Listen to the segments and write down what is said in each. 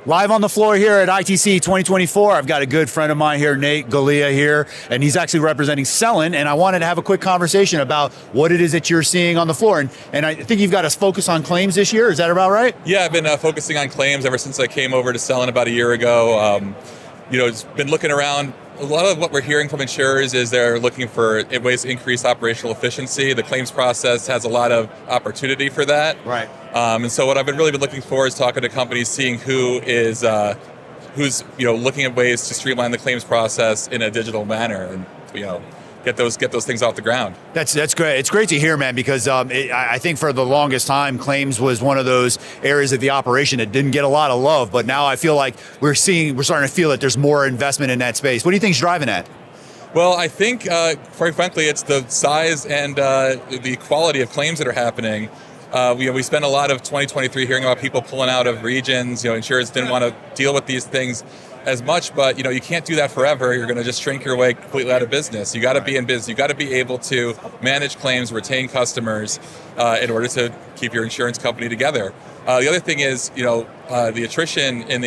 Live on the floor here at ITC 2024. I've got a good friend of mine here, Nate Golia here, and he's actually representing Celent, and I wanted to have a quick conversation about what it is that you're seeing on the floor. And I think you've got us focus on claims this year. Is that about right? Yeah, I've been focusing on claims ever since I came over to Celent about a year ago. It's been looking around. A lot of what we're hearing from insurers is they're looking for ways to increase operational efficiency. The claims process has a lot of opportunity for that. Right. And so what I've really been looking for is talking to companies, seeing who's looking at ways to streamline the claims process in a digital manner, and get those things off the ground. That's great. It's great to hear, man, because I think for the longest time, claims was one of those areas of the operation that didn't get a lot of love. But now I feel like we're starting to feel that there's more investment in that space. What do you think's driving that? Well, I think, quite frankly, it's the size and the quality of claims that are happening. We spent a lot of 2023 hearing about people pulling out of regions. Insurers didn't want to deal with these things as much, but you can't do that forever. You're going to just shrink your way completely out of business. You got to be in business. You got to be able to manage claims, retain customers, in order to keep your insurance company together. The other thing is, the attrition on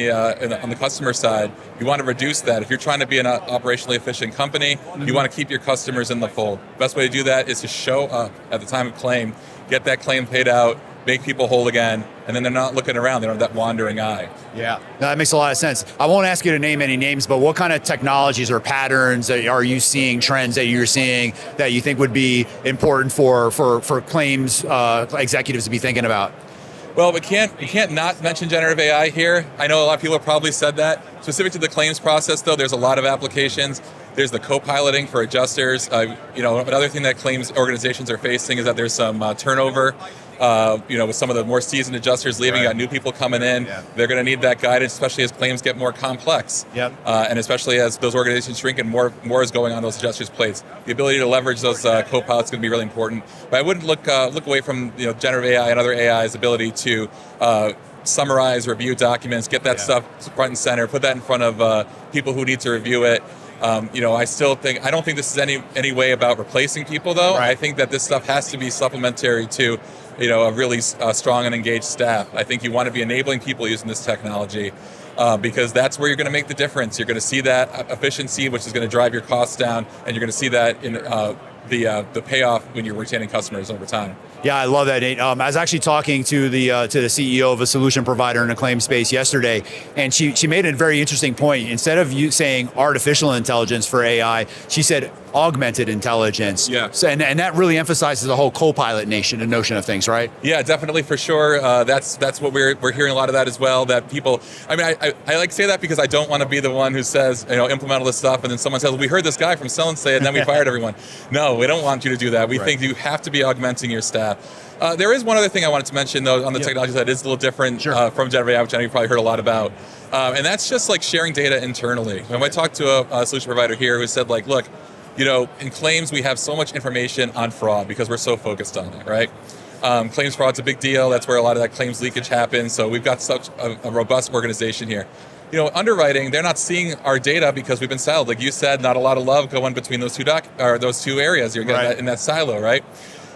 the customer side. You want to reduce that. If you're trying to be an operationally efficient company, you want to keep your customers in the fold. Best way to do that is to show up at the time of claim, get that claim paid out, make people whole again, and then they're not looking around. They don't have that wandering eye. Yeah, that makes a lot of sense. I won't ask you to name any names, but what kind of technologies or patterns are you seeing, trends that you're seeing that you think would be important for claims executives to be thinking about? Well, we can't not mention generative AI here. I know a lot of people have probably said that. Specific to the claims process, though, there's a lot of applications. There's the co-piloting for adjusters. Another thing that claims organizations are facing is that there's some turnover. With some of the more seasoned adjusters leaving, you got new people coming in. Yeah. They're going to need that guidance, especially as claims get more complex. Yep. And especially as those organizations shrink and more is going on those adjusters' plates. The ability to leverage those co-pilots is going to be really important. But I wouldn't look away from generative AI and other AI's ability to summarize, review documents, get that stuff front and center, put that in front of people who need to review it. I don't think this is any way about replacing people, though. Right. I think that this stuff has to be supplementary to a really strong and engaged staff. I think you want to be enabling people using this technology because that's where you're going to make the difference. You're going to see that efficiency, which is going to drive your costs down, and you're going to see that in the payoff when you're retaining customers over time. Yeah, I love that, Nate. I was actually talking to the CEO of a solution provider in the claim space yesterday, and she made a very interesting point. Instead of you saying artificial intelligence for AI, she said augmented intelligence. Yeah. So, and that really emphasizes the whole co-pilot notion of things, right? Yeah, definitely, for sure. That's what we're hearing a lot of that as well. That people, I like to say that because I don't want to be the one who says implement all this stuff, and then someone says, well, we heard this guy from Celent say it, and then we fired everyone. No, we don't want you to do that. We think you have to be augmenting your staff. There is one other thing I wanted to mention, though, on the technology side. Is a little different from generative AI, which I know you probably heard a lot about. And that's just like sharing data internally. When I talked to a solution provider here who said, like, look, in claims we have so much information on fraud because we're so focused on it, right? Claims fraud's a big deal. That's where a lot of that claims leakage happens. So we've got such a robust organization here. Underwriting, they're not seeing our data because we've been siloed. Like you said, not a lot of love going between those two areas. You're getting that in that silo, right?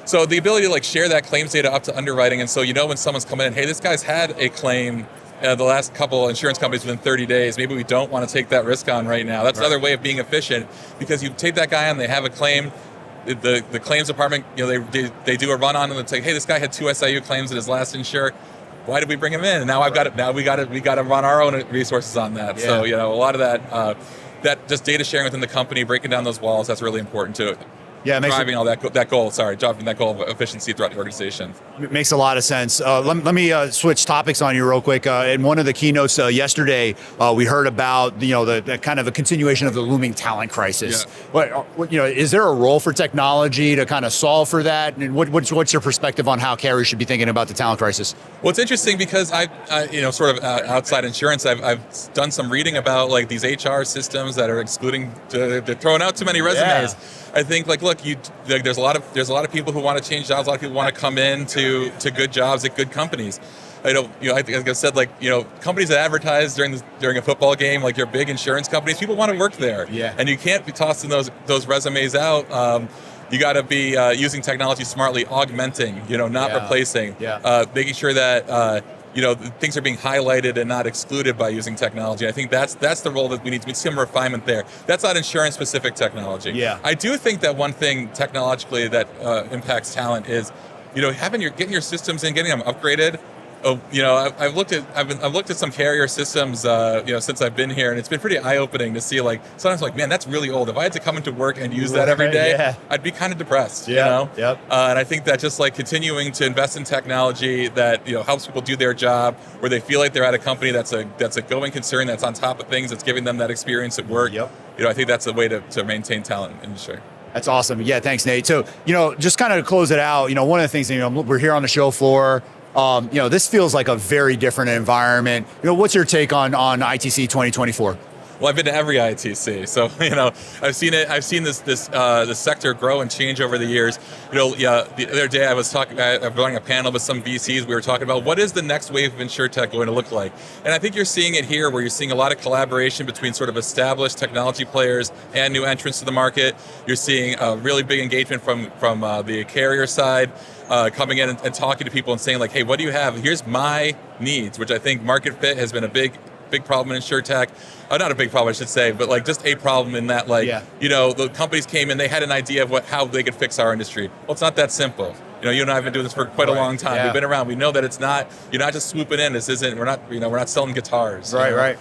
So the ability to share that claims data up to underwriting, and so when someone's coming in, hey, this guy's had a claim the last couple insurance companies within 30 days. Maybe we don't want to take that risk on right now. That's another way of being efficient, because you take that guy on, they have a claim. The claims department, they do a run on and it's like, hey, this guy had 2 SIU claims in his last insure. Why did we bring him in? And now we got to run our own resources on that. Yeah. So a lot of that just data sharing within the company, breaking down those walls, that's really important too. Yeah, driving that goal of efficiency throughout the organization. It makes a lot of sense. Let me switch topics on you real quick. In one of the keynotes yesterday, we heard about the kind of a continuation of the looming talent crisis. Yeah. Is there a role for technology to kind of solve for that? And what's your perspective on how carriers should be thinking about the talent crisis? Well, it's interesting because I outside insurance, I've done some reading about these HR systems that are excluding. They're throwing out too many resumes. Yeah. I think look, there's a lot of people who want to change jobs. A lot of people want to come in to good jobs at good companies. I think, like I said, companies that advertise during a football game, like your big insurance companies, people want to work there. Yeah. And you can't be tossing those resumes out. You got to be using technology smartly, augmenting, not replacing. Yeah. Making sure that things are being highlighted and not excluded by using technology. I think that's the role that we need to see some refinement there. That's not insurance specific technology. Yeah. I do think that one thing technologically that impacts talent is, getting your systems in, getting them upgraded. I've looked at some carrier systems, since I've been here, and it's been pretty eye-opening to see, like, sometimes like, man, that's really old. If I had to come into work and use that every day, I'd be kind of depressed, Yep. And I think that just like continuing to invest in technology that, helps people do their job, where they feel like they're at a company that's a going concern, that's on top of things, that's giving them that experience at work. Yep. I think that's a way to maintain talent in the industry. That's awesome. Yeah, thanks, Nate. So, just kind of to close it out, one of the things, we're here on the show floor. This feels like a very different environment. What's your take on ITC 2024? Well, I've been to every ITC, so I've seen it. I've seen this sector grow and change over the years. The other day I was running a panel with some VCs. We were talking about what is the next wave of insurtech going to look like, and I think you're seeing it here, where you're seeing a lot of collaboration between sort of established technology players and new entrants to the market. You're seeing a really big engagement from the carrier side. Coming in and talking to people and saying, like, hey, what do you have? Here's my needs, which I think market fit has been a big problem in insurtech. Not a big problem, I should say, but like just a problem in that, the companies came in, they had an idea of how they could fix our industry. Well, it's not that simple. You and I have been doing this for quite a long time. Yeah. We've been around. We know that it's not. You're not just swooping in. We're not selling guitars. Right.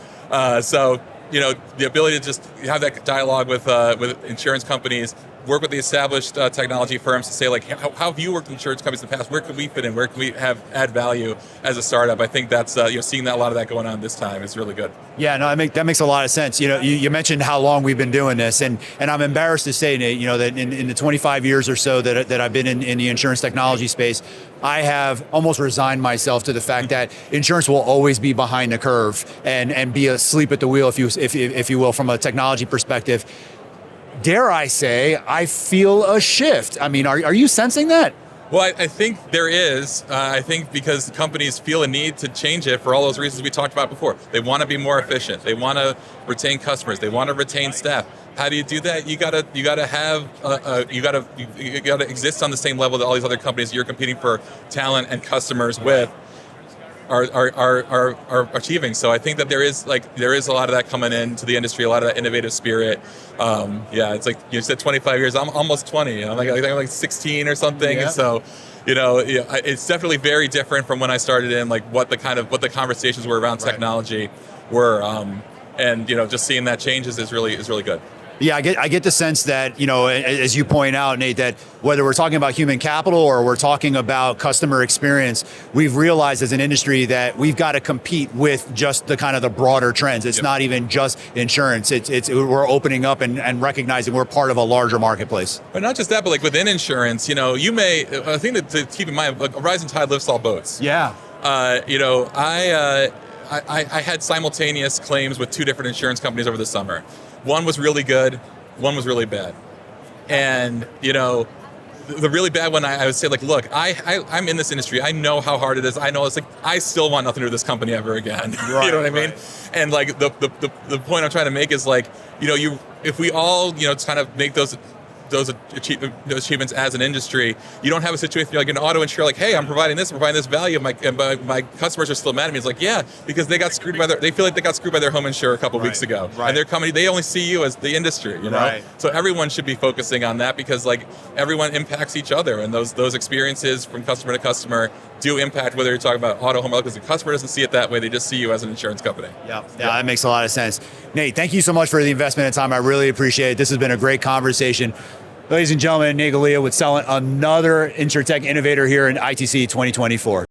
So the ability to just have that dialogue with insurance companies, work with the established technology firms to say, like, how have you worked with insurance companies in the past? Where can we fit in? Where can we add value as a startup? I think that's seeing a lot of that going on this time is really good. Yeah, no, that makes a lot of sense. You mentioned how long we've been doing this, and I'm embarrassed to say, Nate, that in the 25 years or so that I've been in the insurance technology space, I have almost resigned myself to the fact that insurance will always be behind the curve and be asleep at the wheel, if you will, from a technology perspective. Dare I say, I feel a shift. I mean, are you sensing that? Well, I think there is. I think because companies feel a need to change it for all those reasons we talked about before. They want to be more efficient. They want to retain customers. They want to retain staff. How do you do that? You gotta exist on the same level that all these other companies you're competing for talent and customers with are achieving. So I think that there is a lot of that coming into the industry, a lot of that innovative spirit. It's like you said, 25 years. I'm almost 20. I'm like 16 or something. Yeah. And so, it's definitely very different from when I started in, like what the conversations were around technology were. And just seeing that changes is really good. Yeah, I get the sense that, as you point out, Nate, that whether we're talking about human capital or we're talking about customer experience, we've realized as an industry that we've got to compete with just the kind of the broader trends. It's not even just insurance. We're opening up and recognizing we're part of a larger marketplace. But not just that, but like within insurance, you may, I think to keep in mind, like a rising tide lifts all boats. Yeah. I had simultaneous claims with two different insurance companies over the summer. One was really good, one was really bad. And, the really bad one, I would say, like, look, I'm in this industry. I know how hard it is. I know it's like, I still want nothing to do with this company ever again. Right, you know what I mean? Right. And like the point I'm trying to make is like, if we all, kind of make those achievements as an industry, you don't have a situation like an auto insurer, like, hey, I'm providing this value, and my customers are still mad at me. It's like, yeah, because they feel like they got screwed by their home insurer a couple weeks ago, and they're coming. They only see you as the industry, Right. So everyone should be focusing on that, because like everyone impacts each other, and those experiences from customer to customer do impact whether you're talking about auto, home, or because the customer doesn't see it that way. They just see you as an insurance company. Yeah, that makes a lot of sense. Nate, thank you so much for the investment and time. I really appreciate it. This has been a great conversation. Ladies and gentlemen, Nate Golia with Celent, another insurtech innovator here in ITC 2024.